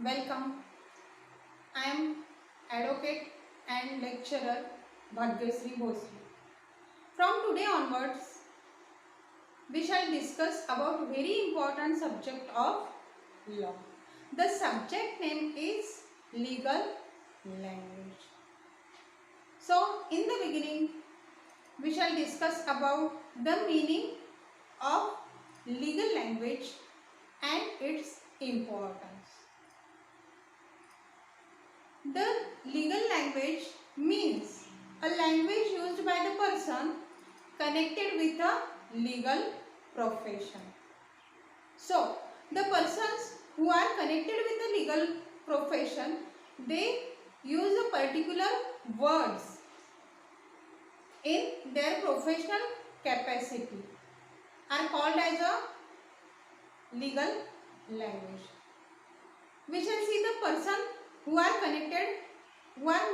Welcome. I am advocate and lecturer Bhagyasri Bhosle. From today onwards, we shall discuss about very important subject of law. The subject name is legal language. So, in the beginning, we shall discuss about the meaning of legal language and its importance. The legal language means a language used by the person connected with a legal profession. So, the persons who are connected with the legal profession, they use a particular words in their professional capacity are called as a legal language. We shall see the person who are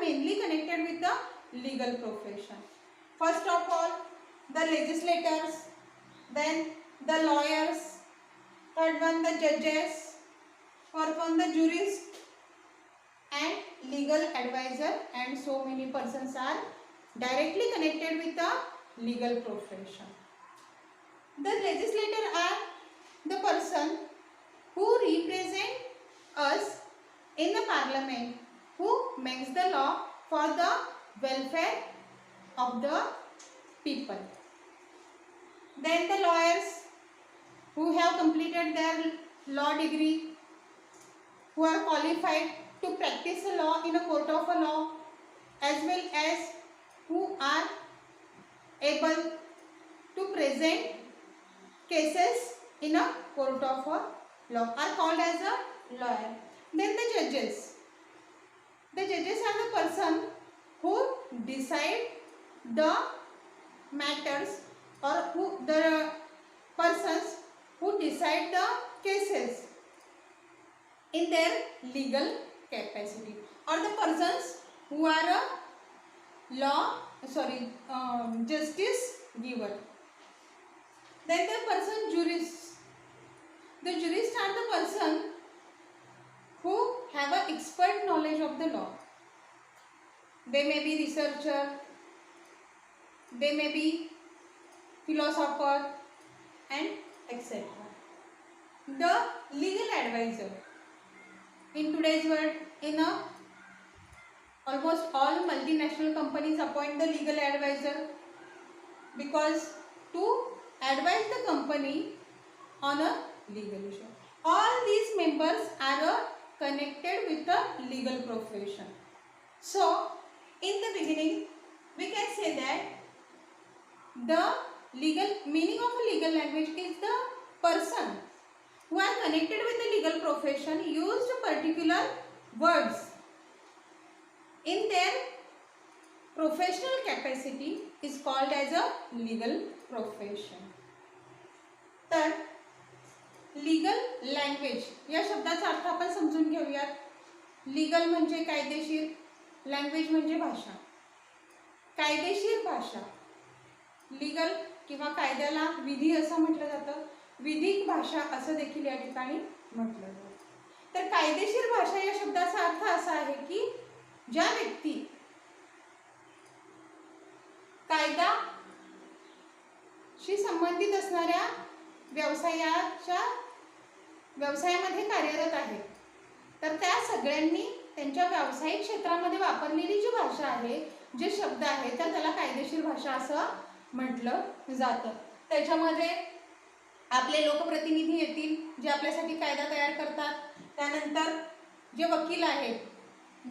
mainly connected with the legal profession. First of all, the legislators, then the lawyers, third one the judges, fourth one the jurist and legal advisor, and so many persons are directly connected with the legal profession. The legislator are the person who represent us in the parliament, who makes the law for the welfare of the people. Then the lawyers who have completed their law degree, who are qualified to practice the law in a court of a law, as well as who are able to present cases in a court of a law are called as a lawyer. Then the judges. The judges are the person who decide the matters, or who the persons who decide the cases in their legal capacity, or the persons who are a justice giver. Then the person jurists. The jurists are the person who have an expert knowledge of the law. They may be researcher, they may be philosopher and etc. The legal advisor. In today's world, almost all multinational companies appoint the legal advisor because to advise the company on a legal issue. All these members are connected with the legal profession. So, in the beginning, we can say that the meaning of a legal language is the person who are connected with the legal profession used particular words in their professional capacity is called as a legal profession. तर legal language या शब्दाचा अर्थ आपण समजून घेऊयात. Legal म्हणजे कायदेशीर, language म्हणजे भाषा. कायदेशीर भाषा, लीगल किंवा कायद्याला विधी असं म्हटलं जातं, विधिक भाषा असं देखील या ठिकाणी म्हटलं जातं. तर कायदेशीर भाषा या शब्दाचा अर्थ असा आहे की ज्या व्यक्ती कायद्याशी संबंधित असणाऱ्या व्यवसायामध्ये कार्यरत आहेत, तर त्या सगळ्यांनी त्यांच्या व्यावसायिक क्षेत्रामध्ये वापरलेली जी भाषा आहे, जे शब्द आहे, तर त्याला कायदेशीर भाषा असं म्हटलं जातं. त्याच्यामध्ये आपले लोकप्रतिनिधी येतील जे आपल्यासाठी कायदा तयार करतात. त्यानंतर जे वकील आहेत,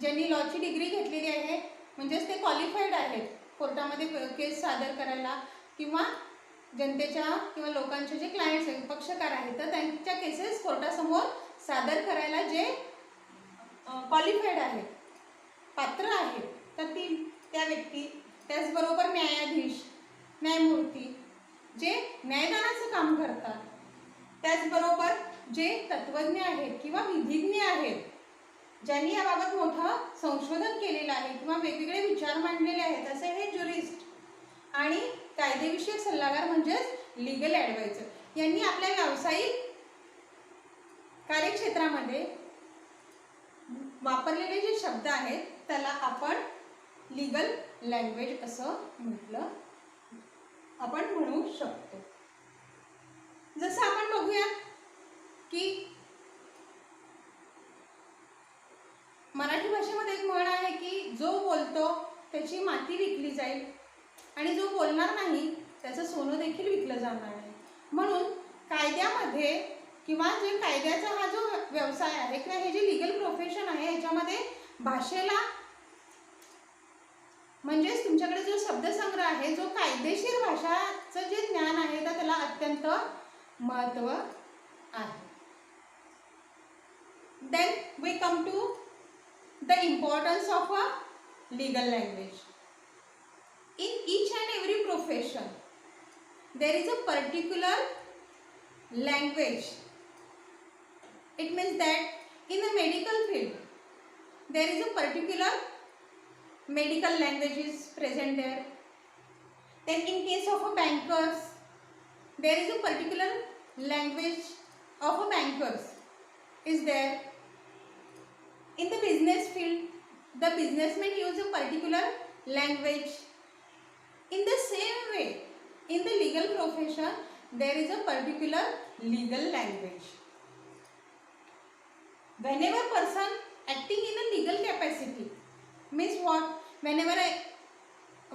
ज्यांनी लॉची डिग्री घेतलेली आहे, म्हणजेच ते क्वालिफाईड आहेत कोर्टामध्ये केस सादर करायला, किंवा जनतेच्या किंवा लोकांचे जे क्लायंट्स आहेत, पक्षकार आहेत, तर त्यांच्या केसेस कोर्टासमोर सादर करायला जे क्वालिफाईड आहेत, पात्र आहेत, तर त्या व्यक्ती, त्याचबरोबर न्यायाधीश, न्यायमूर्ती जे न्यायदानाचं काम करतात, त्याचबरोबर जे तत्त्वज्ञ आहेत किंवा विधिज्ञ आहेत, ज्यांनी याबाबत मोठं संशोधन केलेलं आहे किंवा वेगवेगळे विचार मांडलेले आहेत, असे हे ज्युरिस्ट आणि कायदेविषयक सल्लागार म्हणजेच लीगल ॲडवायझर यांनी आपल्या व्यावसायिक कार्यक्षेत्रामध्ये वापरलेले जे शब्द आहेत त्याला आपण लीगल लँग्वेज असं आपण म्हणू शकतो. जसं आपण बघूया की मराठी भाषेमध्ये एक म्हण आहे की जो बोलतो त्याची माती विकली जाईल आणि जो बोलणार नाही त्याचं सोनं देखील विकलं जाणार नाही. म्हणून कायद्यामध्ये किंवा जे कायद्याचा हा जो व्यवसाय आहे किंवा हे जे लीगल प्रोफेशन आहे याच्यामध्ये भाषेला म्हणजेच तुमच्याकडे जो शब्दसंग्रह आहे, जो कायदेशीर भाषाचं जे ज्ञान आहे तर त्याला अत्यंत महत्त्व आहे. Then we come to the importance of a legal language. In each and every profession there is a particular language. It means that in the medical field there is a particular medical language is present there. Then in case of a bankers there is a particular language of a bankers is there. In the business field the businessmen use a particular language. In the same way, in the legal profession, there is a particular legal language. Whenever person acting in a legal capacity, means what? Whenever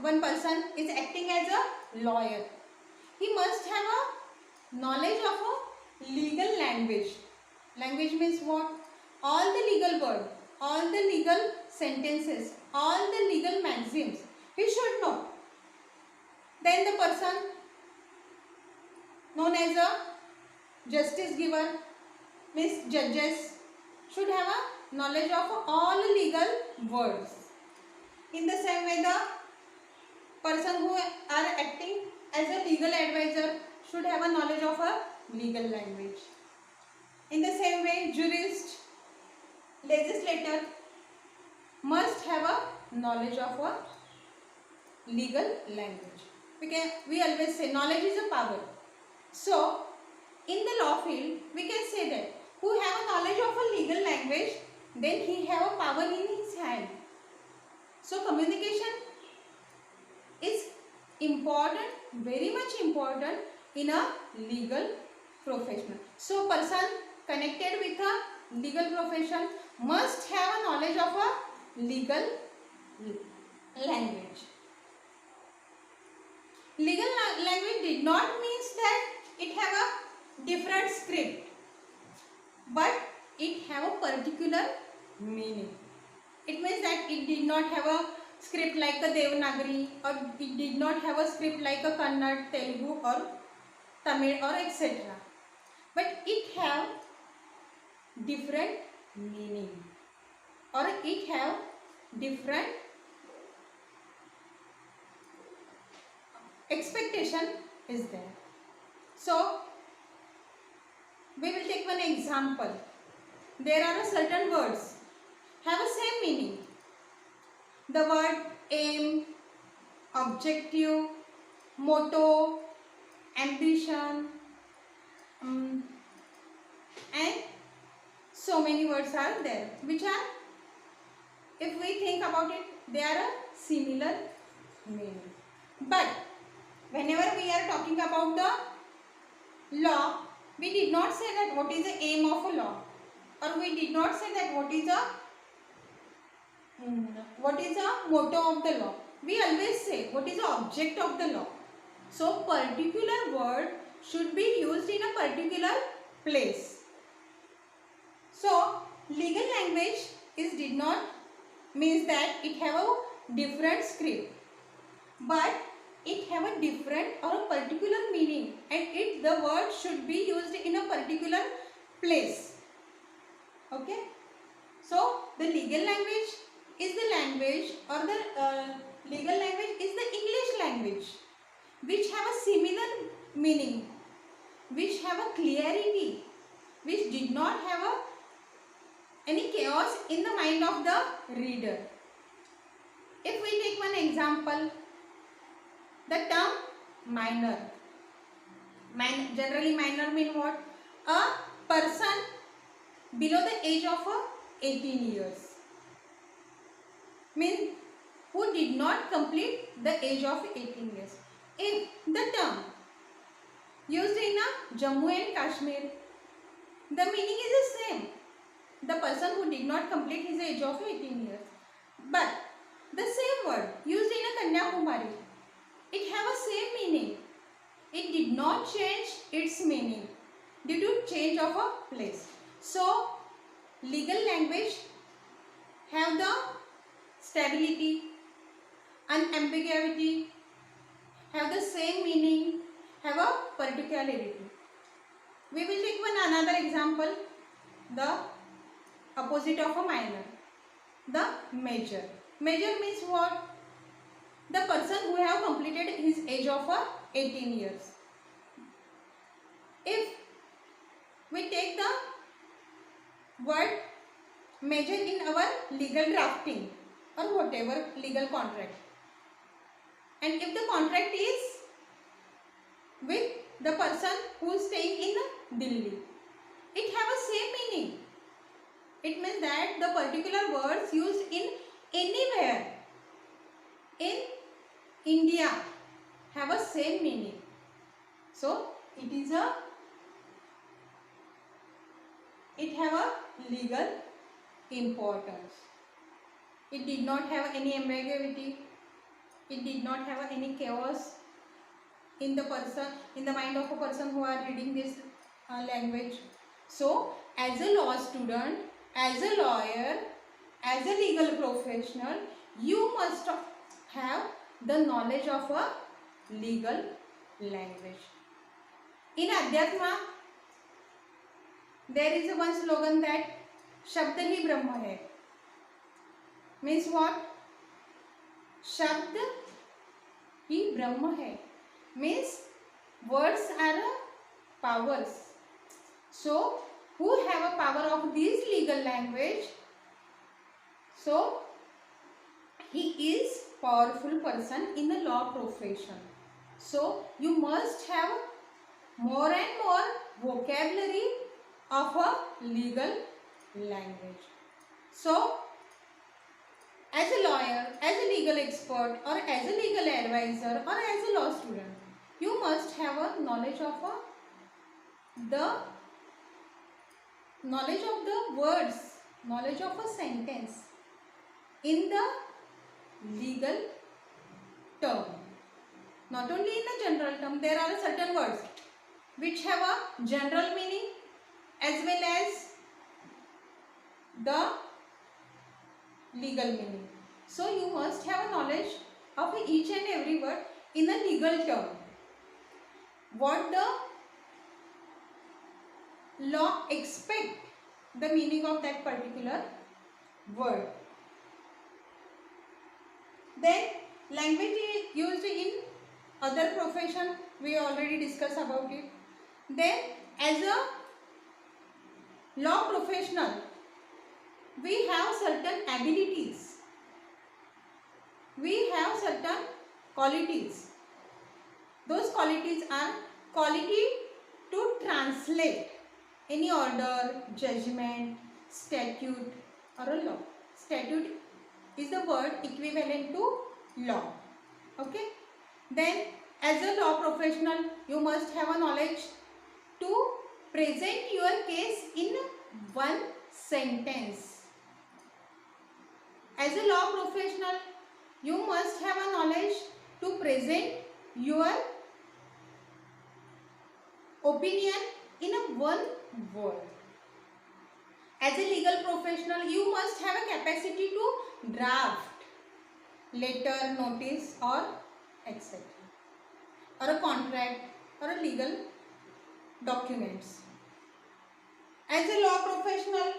one person is acting as a lawyer, he must have a knowledge of a legal language. Language means what? All the legal words, all the legal sentences, all the legal maxims, he should know. Then the person known as a justice giver means judges should have a knowledge of all legal words. In the same way the person who are acting as a legal advisor should have a knowledge of a legal language. In the same way jurist, legislator must have a knowledge of a legal language. We always say knowledge is a power. So in the law field we can say that who have a knowledge of a legal language, then he have a power in his hand. So communication is important, very much important in a legal profession. So person connected with a legal profession must have a knowledge of a legal language. Legal language did not means that it have a different script, but it have a particular meaning. It means that it did not have a script like a Devanagari, or it did not have a script like a Kannada, Telugu or Tamil or etc. But it have different meaning, or it have different expectation is there. So we will take one example. There are certain words have a same meaning. The word aim, objective, motto, ambition, and so many words are there which are, if we think about it, they are a similar meaning. But whenever we are talking about the law, we did not say that what is the aim of a law, or we did not say that what is the motto of the law. We always say what is the object of the law. So particular word should be used in a particular place. So legal language did not means that it have a different script, but it have a different or a particular meaning, and the word should be used in a particular place. Okay. So the legal language is the language, or the legal language is the English language, which have a similar meaning, which have a clarity, which did not have any chaos in the mind of the reader. If we take one example, the term minor. Generally minor mean what? A person below the age of 18 years. means who did not complete the age of 18 years. If the term used in Jammu and Kashmir, the meaning is the same. The person who did not complete his age of 18 years. But the same word used in Kanyakumari, it have a same meaning. It did not change its meaning due to change of a place. So, legal language have the stability, unambiguity, have the same meaning, have a particularity. We will take one another example, the opposite of a minor, the major. Major means what? The person who have completed his age of 18 years. If we take the word major in our legal drafting or whatever legal contract, and if the contract is with the person who is staying in Delhi, it have a same meaning. It means that the particular words used in anywhere in India have a same meaning. So it have a legal importance. It did not have any ambiguity. It did not have any chaos in the mind of a person who are reading this language. So, as a law student, as a lawyer, as a legal professional, you must have the knowledge of a legal language. In Adhyatma, there is one slogan that Shabd hi Brahma hai. Means what? Shabd hi Brahma hai. Means words are powers. So, who have a power of this legal language? So, he is powerful person in the law profession. So, you must have more and more vocabulary of a legal language. So, as a lawyer, as a legal expert, or as a legal advisor, or as a law student, you must have a knowledge of the words, knowledge of a sentence in the legal term. Not only in the general term, there are certain words which have a general meaning as well as the legal meaning. So you must have a knowledge of each and every word in a legal term. What the law expect the meaning of that particular word. Then language is used in other profession, we already discussed about it. Then as a law professional, we have certain abilities, we have certain qualities. Those qualities are quality to translate any order, judgment, statute or a law. Statute is the word equivalent to law. Okay. Then as a law professional, you must have a knowledge to present your case in one sentence. As a law professional, you must have a knowledge to present your opinion in a one word. As a legal professional, you must have a capacity to draft letter, notice or etc. or a contract or a legal documents. As a law professional,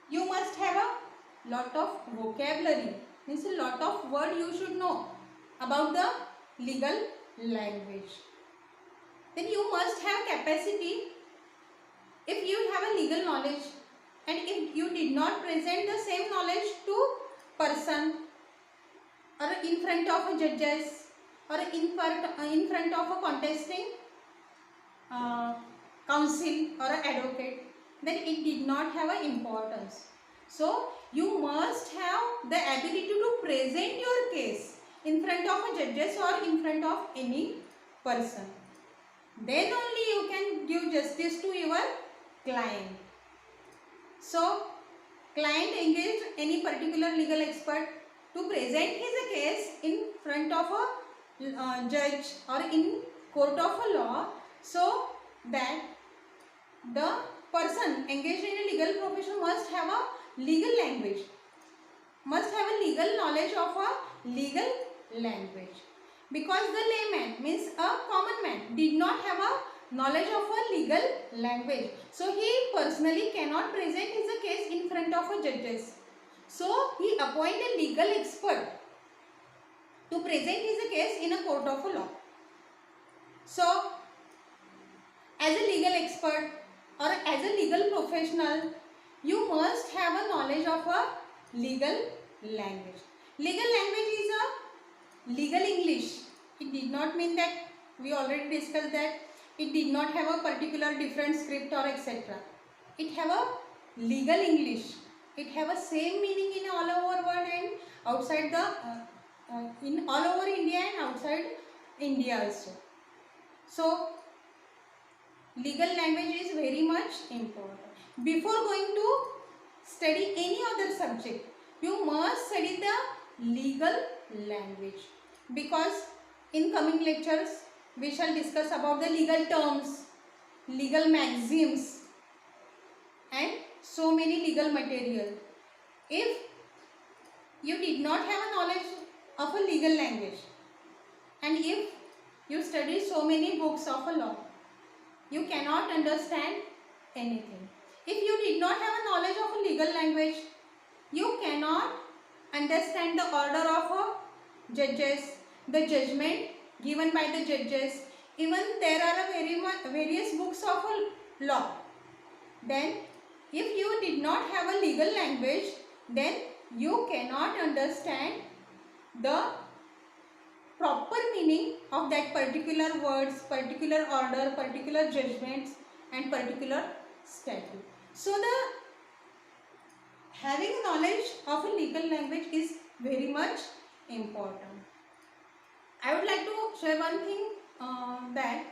you must have a lot of vocabulary, means a lot of word you should know about the legal language. Then you must have capacity, if you have a legal knowledge and if you did not present the same knowledge to person or in front of judges or in front of a contesting counsel or an advocate, then it did not have an importance. So you must have the ability to present your case in front of a judges or in front of any person. Then only you can give justice to your client. So client engaged any particular legal expert to present his case in front of a judge or in court of a law, so that the person engaged in a legal profession must have a legal language, must have a legal knowledge of a legal language. Because the layman means a common man did not have a knowledge of a legal language, so he personally cannot present his case in front of a judges. So he appoint a legal expert to present his case in a court of a law. So as a legal expert or as a legal professional, you must have a knowledge of a legal language. Legal language is a legal English. It did not mean that, we already discussed that, it did not have a particular different script or etc. It have a legal English. It have a same meaning in all over world and outside the in all over India and outside India also. So legal language is very much important. Before going to study any other subject, you must study the legal language, because in coming lectures we shall discuss about the legal terms, legal maxims and so many legal material. If you did not have a knowledge of a legal language and if you study so many books of a law, you cannot understand anything. If you did not have a knowledge of a legal language, you cannot understand the order of a judges, the judgment given by the judges. Even there are various books of a law. Then if you did not have a legal language, then you cannot understand the proper meaning of that particular words, particular order, particular judgments and particular statute. So the having knowledge of a legal language is very much important. I would like to share one thing, that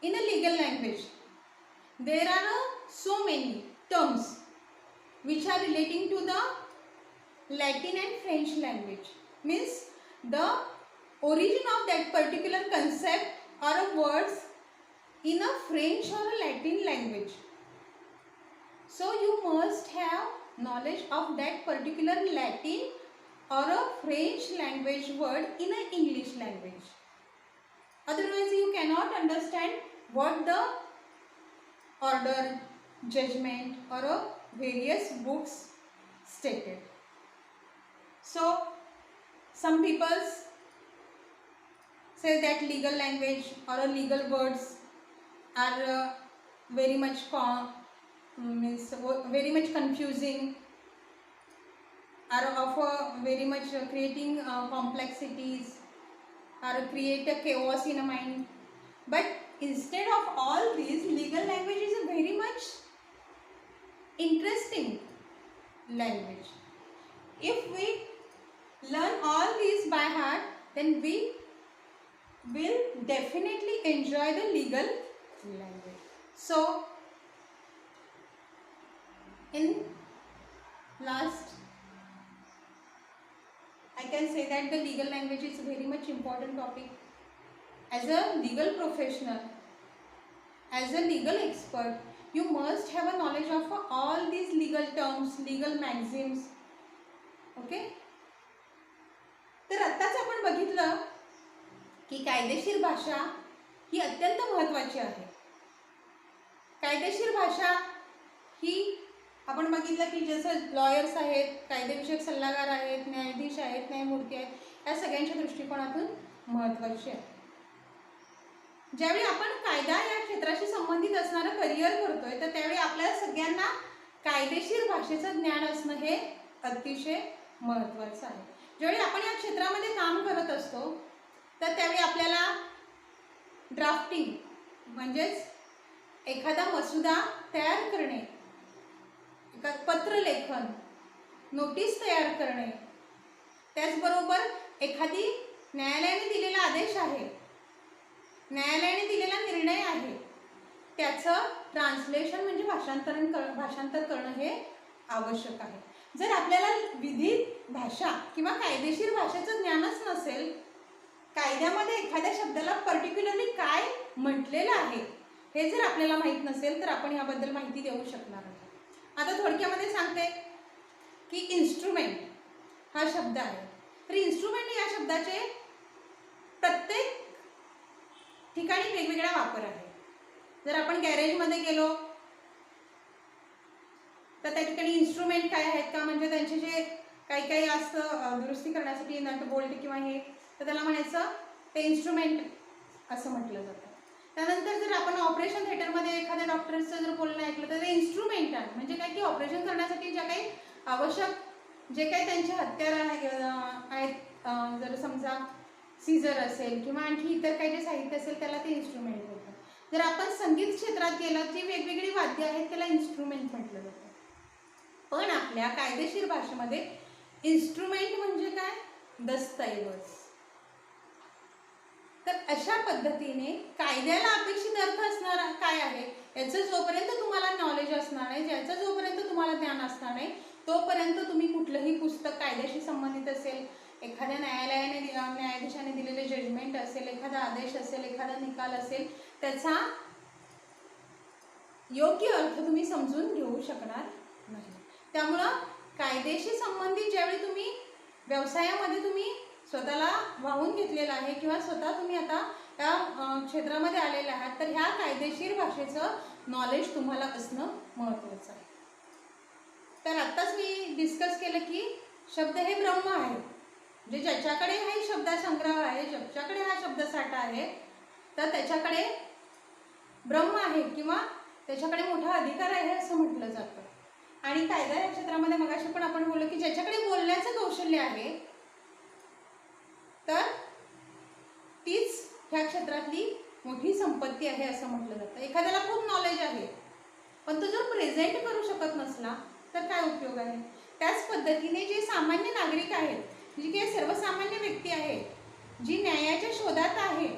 in a legal language there are so many terms which are relating to the Latin and French language. Means the origin of that particular concept or words in a French or a Latin language. So you must have knowledge of that particular Latin or a French language word in an English language. Otherwise you cannot understand what the order, judgment or various books stated. So some people say that legal language or legal words are very much very much confusing, are of very much creating complexities, or create a chaos in a mind. But instead of all these, legal language is a very much interesting language. If we learn all these by heart, then we will definitely enjoy the legal language. So in last, I can say that the legal language is a very much important topic. As a legal professional, as a legal expert, you must have a knowledge of all these legal terms, legal maxims. Okay, तर आत्ताच आपण बघितलं की कायदेशीर भाषा ही अत्यंत महत्त्वाची आहे. कायदेशीर भाषा ही आपण बघितलं की जसं लॉयर्स आहेत, कायदेविषयक सल्लागार आहेत, न्यायाधीश आहेत, न्यायमूर्ती आहेत, या सगळ्यांच्या दृष्टिकोनातून महत्त्वाची आहे. ज्यावेळी आपण कायदा या क्षेत्राशी संबंधित असणारं करिअर करतोय, तर त्यावेळी आपल्या सगळ्यांना कायदेशीर भाषेचं ज्ञान असणं हे अतिशय महत्त्वाचं आहे. ज्यावेळी आपण या क्षेत्रामध्ये काम करत असतो, तर त्यावेळी आपल्याला ड्राफ्टिंग म्हणजेच एखादा मसुदा तयार करणे, पत्रलेखन, नोटीस तयार करणे, त्याचबरोबर एखादी न्यायालयाने दिलेला आदेश आहे, न्यायालयाने दिलेला निर्णय आहे, त्याचं ट्रान्सलेशन म्हणजे भाषांतर करणं हे आवश्यक आहे. जर आपल्याला विधित भाषा किंवा कायदेशीर भाषेचं ज्ञानच नसेल, कायद्यामध्ये एखाद्या शब्दाला पर्टिक्युलरली काय म्हटलेलं आहे हे जर आपल्याला माहीत नसेल तर आपण याबद्दल माहिती देऊ शकणार नाही. आता थोडक्यामध्ये सांगते की इन्स्ट्रुमेंट हा शब्द आहे. तर इन्स्ट्रुमेंट या शब्दाचे प्रत्येक ठिकाणी वेगवेगळा वापर आहे. जर आपण गॅरेजमध्ये गेलो तर त्या ठिकाणी इन्स्ट्रुमेंट काय आहेत का, म्हणजे त्यांचे जे काही असतं दुरुस्ती करण्यासाठी नट बोल्ट किंवा हे, तर त्याला म्हणायचं ते इन्स्ट्रुमेंट असं म्हटलं जातं. त्यानंतर जर आपण ऑपरेशन थिएटरमध्ये एखाद्या डॉक्टरचं जर बोलणं ऐकलं तर ते इन्स्ट्रुमेंट आहे. म्हणजे काय की ऑपरेशन करण्यासाठी ज्या काही आवश्यक जे काही त्यांचे हत्यार आहेत, जर समजा सीझर असेल किंवा आणखी इतर काही जे साहित्य असेल त्याला ते इन्स्ट्रुमेंट होतं. जर आपण संगीत क्षेत्रात गेलं जी वेगवेगळी वाद्य आहेत त्याला इन्स्ट्रुमेंट म्हटलं जातं. पण आपल्या कायदेशीर भाषेमध्ये इन्स्ट्रुमेंट म्हणजे काय, दस्तऐवज. तर अशा पद्धतीने कायद्याला अपेक्षित अर्थ असणारा काय आहे याचं जोपर्यंत तुम्हाला नॉलेज असणार नाही, ज्याचं जोपर्यंत तुम्हाला ज्ञान असणार नाही, तोपर्यंत तुम्ही कुठलंही पुस्तक कायद्याशी संबंधित असेल, एखाद्या न्यायाधीशाने दिलेले जजमेंट असेल, एखादा आदेश असेल, एखादा निकाल असेल, त्याचा योग्य अर्थ तुम्ही समजून घेऊ शकणार नाही. त्यामुळं कायदेशी संबंधित ज्यावेळी तुम्ही व्यवसायामध्ये तुम्ही स्वतःला वाहून घेतलेला आहे किंवा स्वतः तुम्ही आता त्या क्षेत्रामध्ये आलेले आहात, तर ह्या कायदेशीर भाषेचं नॉलेज तुम्हाला असणं महत्त्वाचं आहे. तर आत्ताच मी डिस्कस केलं की शब्द हे ब्रह्म आहे. म्हणजे ज्याच्याकडे हा शब्दसंग्रह आहे, ज्याच्याकडे हा शब्दसाठा आहे, तर त्याच्याकडे ब्रह्म आहे किंवा त्याच्याकडे मोठा अधिकार आहे असं म्हटलं जातं. आणि कायदा या क्षेत्रामध्ये मगाशी पण आपण बोललो की ज्याच्याकडे बोलण्याचं कौशल्य आहे तर तीच ह्या क्षेत्रातली मोठी संपत्ती आहे असं म्हटलं जातं. एखाद्याला खूप नॉलेज आहे पण तो जर प्रेझेंट करू शकत नसला तर काय उपयोग आहे. त्याच पद्धतीने जे सामान्य नागरिक आहेत, जी काही सर्वसामान्य व्यक्ती आहे जी न्यायाच्या शोधात आहे,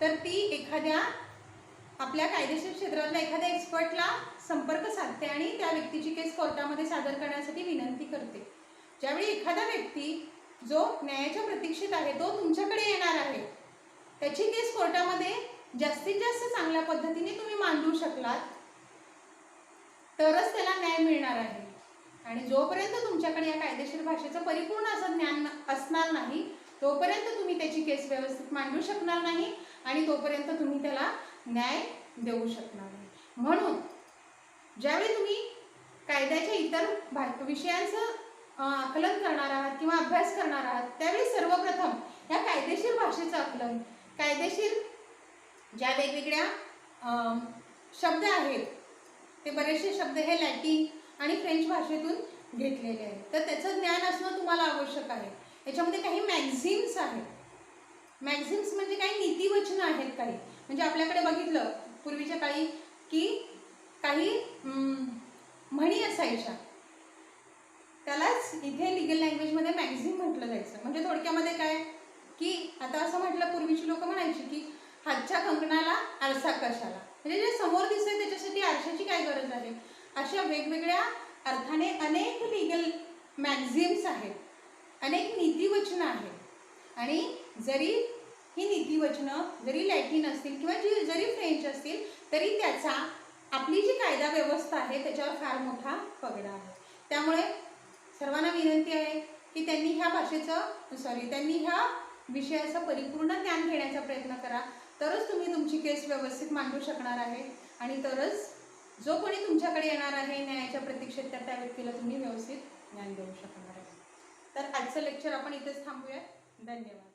तर ती एखाद्या आपल्या कायदेशीर क्षेत्रातल्या एखाद्या एक्सपर्टला संपर्क साधते आणि त्या व्यक्तीची केस कोर्टामध्ये सादर करण्यासाठी विनंती करते. ज्यावेळी एखादा व्यक्ती जो न्यायाच्या प्रतीक्षेत आहे तो तुमच्याकडे येणार आहे, त्याची केस कोर्टामध्ये जास्तीत जास्त चांगल्या पद्धतीने तुम्ही मांडू शकलात तरच त्याला न्याय मिळणार आहे. आणि जोपर्यंत तुमच्याकडे या कायदेशीर भाषेचं परिपूर्ण असं ज्ञान असणार नाही तोपर्यंत तुम्ही त्याची केस व्यवस्थित मांडू शकणार नाही आणि तोपर्यंत तुम्ही त्याला न्याय देऊ शकणार नाही. म्हणून ज्यावेळी तुम्ही कायद्याच्या इतर विषयांचं आकलन करणार आहात किंवा अभ्यास करणार आहात त्यावेळी सर्वप्रथम या कायदेशीर भाषेचं आकलन, कायदेशीर ज्या वेगवेगळ्या शब्द आहेत ते बरेचसे शब्द हे लॅटिन आणि फ्रेंच भाषेतून घेतलेले आहेत, तर त्याचं ज्ञान असणं तुम्हाला आवश्यक आहे. याच्यामध्ये काही मॅगझिम्स आहेत. मॅगझिम्स म्हणजे काही नीतिवचनं आहेत. काही म्हणजे आपल्याकडे बघितलं पूर्वीच्या काळी की काही म्हणी असायच्या, त्यालाच इथे लिगल लँग्वेजमध्ये मॅगझिम म्हटलं जायचं. म्हणजे थोडक्यामध्ये काय की आता असं म्हटलं, पूर्वीची लोक म्हणायची की हातच्या कंकणाला आरसा कशाला, म्हणजे जे समोर दिसतंय त्याच्यासाठी आरशाची काय गरज आहे. अशा वेगवेगळ्या अर्थाने अनेक लिगल मॅगझिम्स आहेत, अनेक नीतिवचनं आहेत. आणि जरी ही नीतिवचनं जरी लॅटिन असतील किंवा जरी फ्रेंच असतील तरी त्याचा आपली जी कायदा व्यवस्था आहे त्याच्यावर फार मोठा पगडा आहे. त्यामुळे सर्वांना विनंती आहे की त्यांनी ह्या विषयाचं परिपूर्ण ज्ञान घेण्याचा प्रयत्न करा, तरच तुम्ही तुमची केस व्यवस्थित मांडू शकणार आहे आणि तरच जो कोणी तुमच्याकडे येणार आहे न्यायाच्या प्रतीक्षेत त्या व्यक्तीला तुम्ही व्यवस्थित ज्ञान देऊ शकणार आहे. तर आजचं लेक्चर आपण इथेच थांबूया. धन्यवाद.